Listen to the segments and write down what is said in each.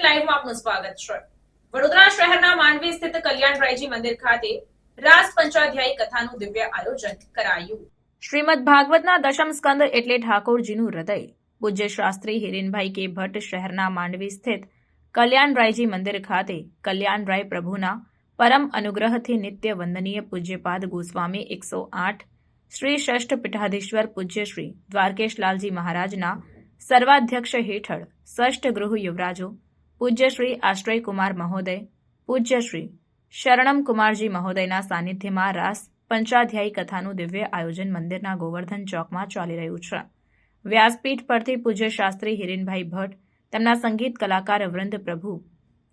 લાઈવમાં આપનું સ્વાગત છે। વડોદરા શહેરના માંડવી સ્થિત કલ્યાણરાયજી મંદિર ખાતે રાસ પંચાધ્યાયી કથાનું દિવ્ય આયોજન કરાયું। શ્રીમદ ભાગવતના દશમ સ્કંદ એટલે ઠાકોરજીનું હૃદય પૂજ્ય શાસ્ત્રી હિરેનભાઈ કે ભટ્ટ શહેરના માંડવી સ્થિત કલ્યાણરાયજી મંદિર ખાતે કલ્યાણરાય પ્રભુના પરમ અનુગ્રહથી નિત્ય વંદનીય પૂજ્યપાદ ગોસ્વામી 108 શ્રી ષષ્ઠ પીઠાધીશ્વર પૂજ્ય શ્રી દ્વારકેશલાલજી મહારાજના સર્વાધ્યક્ષ હેઠળ ષષ્ઠ ગૃહ યુવરાજો પૂજ્ય શ્રી આશ્રય કુમાર મહોદય પૂજ્ય શ્રી શરણમ કુમારજી મહોદયના સાનિધ્યમાં રાસ પંચાધ્યાયી કથાનું દિવ્ય આયોજન મંદિરના ગોવર્ધન ચોકમાં ચાલી રહ્યું છે। વ્યાસપીઠ પરથી પૂજ્ય શાસ્ત્રી હિરેનભાઈ ભટ્ટ તેમના સંગીત કલાકાર વૃંદ પ્રભુ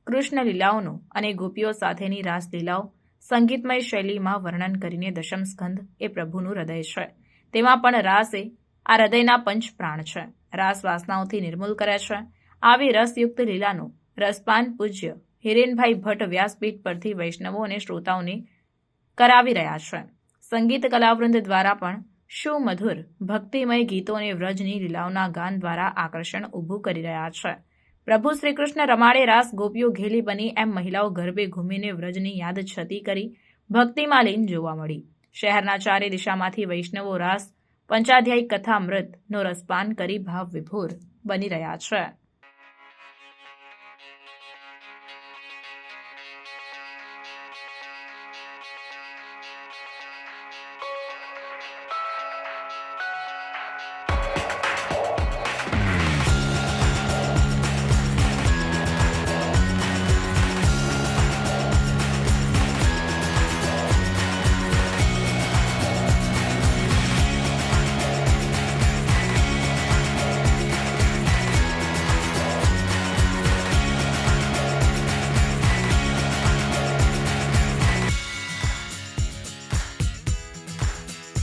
કૃષ્ણ લીલાઓનું અને ગોપીઓ સાથેની રાસલીલાઓ સંગીતમય શૈલીમાં વર્ણન કરીને દશમ સ્કંદ એ પ્રભુનું હૃદય છે, તેમાં પણ રાસ એ આ હૃદયના પંચ પ્રાણ છે। રાસ વાસનાઓથી નિર્મૂલ કરે છે। આવી રસયુક્ત લીલાનું રસપાન પૂજ્ય હિરેનભાઈ ભટ્ટ વ્યાસપીઠ પરથી વૈષ્ણવો અને શ્રોતાઓને કરાવી રહ્યા છે। સંગીત કલાવૃંદ દ્વારા પણ સુમધુર ભક્તિમય ગીતો અને વ્રજની લીલાઓના ગાન દ્વારા આકર્ષણ ઊભું કરી રહ્યા છે। પ્રભુ શ્રીકૃષ્ણ રમાડે રાસ ગોપીઓ ઘેલી બની એમ મહિલાઓ ગરબે ઘૂમીને વ્રજની યાદ છતી કરી ભક્તિમાં લીન જોવા મળી। શહેરના ચારે દિશામાંથી વૈષ્ણવો રાસ પંચાધ્યાયી કથા અમૃતનો રસપાન કરી ભાવ વિભોર બની રહ્યા છે।